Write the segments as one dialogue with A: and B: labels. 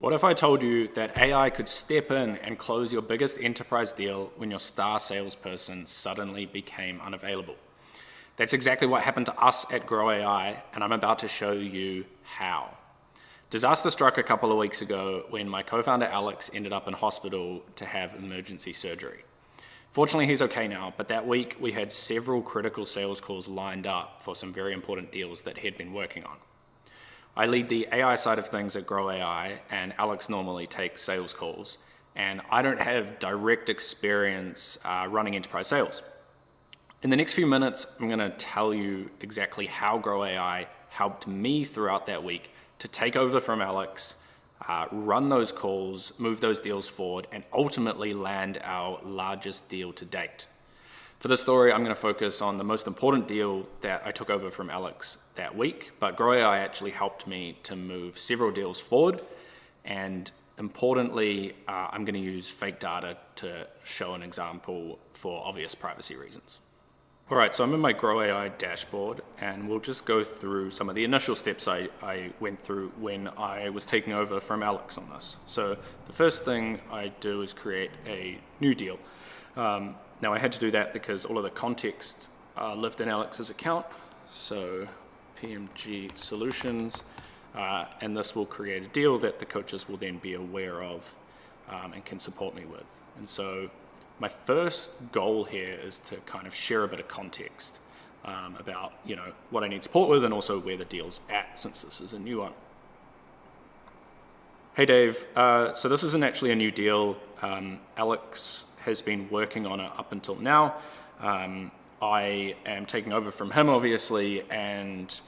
A: What if I told you that AI could step in and close your biggest enterprise deal when your star salesperson suddenly became unavailable? That's exactly what happened to us at Grw AI, and I'm about to show you how. Disaster struck a couple of weeks ago when my co-founder Alex ended up in hospital to have emergency surgery. Fortunately, he's okay now, but that week we had several critical sales calls lined up for some very important deals that he'd been working on. I lead the AI side of things at Grw AI, and Alex normally takes sales calls, and I don't have direct experience running enterprise sales. In the next few minutes, I'm going to tell you exactly how Grw AI helped me throughout that week to take over from Alex, run those calls, move those deals forward, and ultimately land our largest deal to date. For this story, I'm going to focus on the most important deal that I took over from Alex that week, but Grw AI actually helped me to move several deals forward, and importantly, I'm going to use fake data to show an example for obvious privacy reasons. All right, so I'm in my Grw AI dashboard, and we'll just go through some of the initial steps I went through when I was taking over from Alex on this. So the first thing I do is create a new deal. Now I had to do that because all of the context lived in Alex's account. So PMG solutions, and this will create a deal that the coaches will then be aware of and can support me with. And so my first goal here is to kind of share a bit of context about what I need support with and also where the deal's at, since this is a new one. Hey Dave, so this isn't actually a new deal. Alex has been working on it up until now. I am taking over from him, obviously, and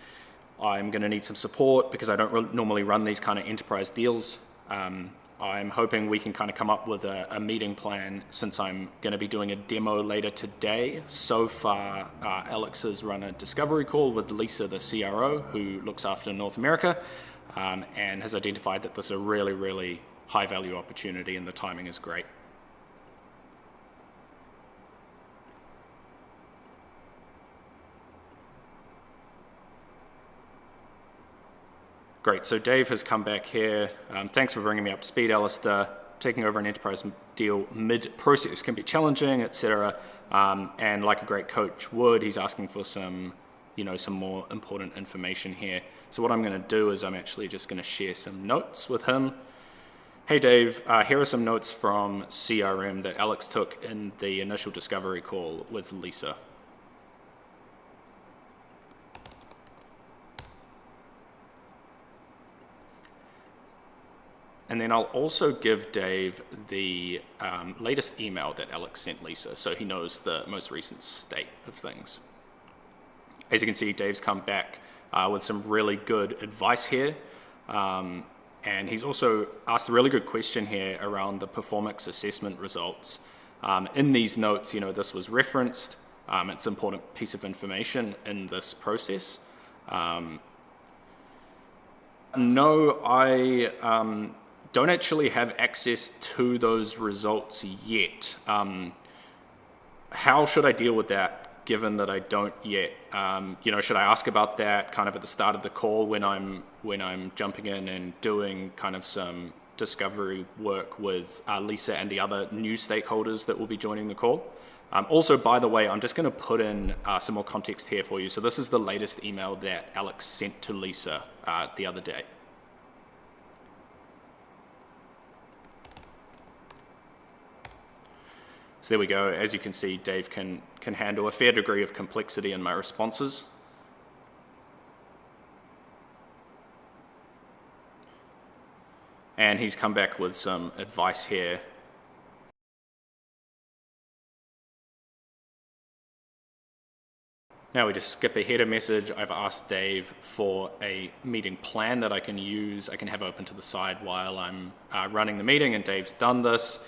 A: I'm going to need some support because I don't normally run these kind of enterprise deals. I'm hoping we can kind of come up with a meeting plan, since I'm going to be doing a demo later today. So far, Alex has run a discovery call with Lisa, the CRO, who looks after North America, and has identified that this is a really, really high value opportunity and the timing is great. Great, so Dave has come back here. Thanks for bringing me up to speed, Alistair. Taking over an enterprise deal mid-process can be challenging, etc. And like a great coach would, he's asking for some more important information here. So what I'm going to do is I'm actually just going to share some notes with him. Hey Dave, here are some notes from CRM that Alex took in the initial discovery call with Lisa. And then I'll also give Dave the latest email that Alex sent Lisa, so he knows the most recent state of things. As you can see, Dave's come back with some really good advice here. And he's also asked a really good question here around the performance assessment results. In these notes, this was referenced. It's an important piece of information in this process. No, I don't actually have access to those results yet. How should I deal with that, given that I don't yet? Should I ask about that kind of at the start of the call when I'm jumping in and doing kind of some discovery work with Lisa and the other new stakeholders that will be joining the call? Also, by the way, I'm just going to put in some more context here for you. So this is the latest email that Alex sent to Lisa the other day. So there we go. As you can see, Dave can handle a fair degree of complexity in my responses. And he's come back with some advice here. Now we just skip ahead a message. I've asked Dave for a meeting plan that I can use. I can have open to the side while I'm running the meeting, and Dave's done this.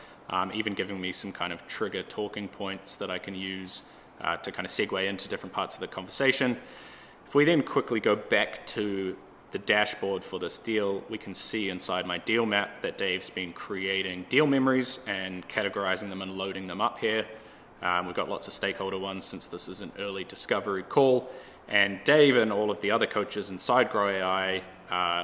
A: Even giving me some kind of trigger talking points that I can use to kind of segue into different parts of the conversation. If we then quickly go back to the dashboard for this deal, we can see inside my deal map that Dave's been creating deal memories and categorizing them and loading them up here. We've got lots of stakeholder ones since this is an early discovery call. And Dave and all of the other coaches inside Grw AI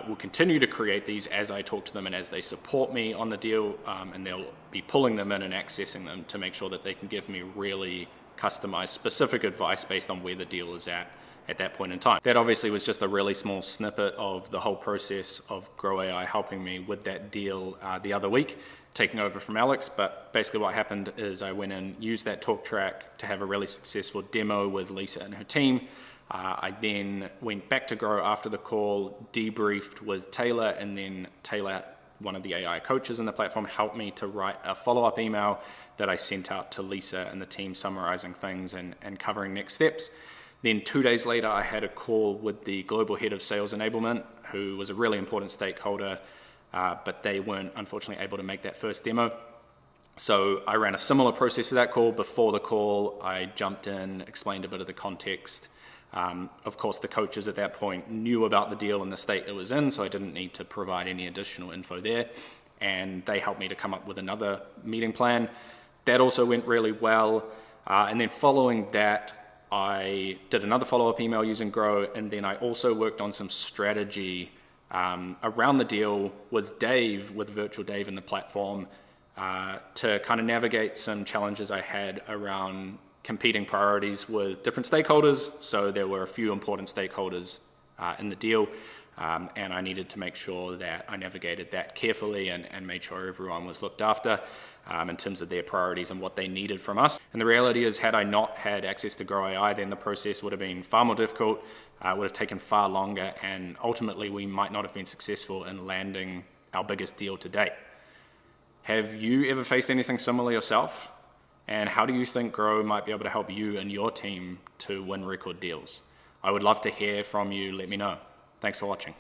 A: will continue to create these as I talk to them and as they support me on the deal, and they'll be pulling them in and accessing them to make sure that they can give me really customized, specific advice based on where the deal is at that point in time. That obviously was just a really small snippet of the whole process of Grw AI helping me with that deal the other week, taking over from Alex. But basically what happened is I went and used that talk track to have a really successful demo with Lisa and her team. I then went back to Grw after the call, debriefed with Taylor, and then Taylor, one of the AI coaches in the platform, helped me to write a follow-up email that I sent out to Lisa and the team summarizing things and covering next steps. Then 2 days later, I had a call with the global head of sales enablement, who was a really important stakeholder, but they weren't unfortunately able to make that first demo. So I ran a similar process for that call. Before the call, I jumped in, explained a bit of the context. Of course, the coaches at that point knew about the deal and the state it was in, so I didn't need to provide any additional info there. And they helped me to come up with another meeting plan. That also went really well. And then following that, I did another follow-up email using Grw, and then I also worked on some strategy around the deal with Dave, with Virtual Dave in the platform, to kind of navigate some challenges I had around competing priorities with different stakeholders. So there were a few important stakeholders in the deal, and I needed to make sure that I navigated that carefully and made sure everyone was looked after in terms of their priorities and what they needed from us. And the reality is, had I not had access to Grw AI, then the process would have been far more difficult, would have taken far longer, and ultimately we might not have been successful in landing our biggest deal to date. Have you ever faced anything similar yourself? And how do you think Grw might be able to help you and your team to win record deals? I would love to hear from you. Let me know. Thanks for watching.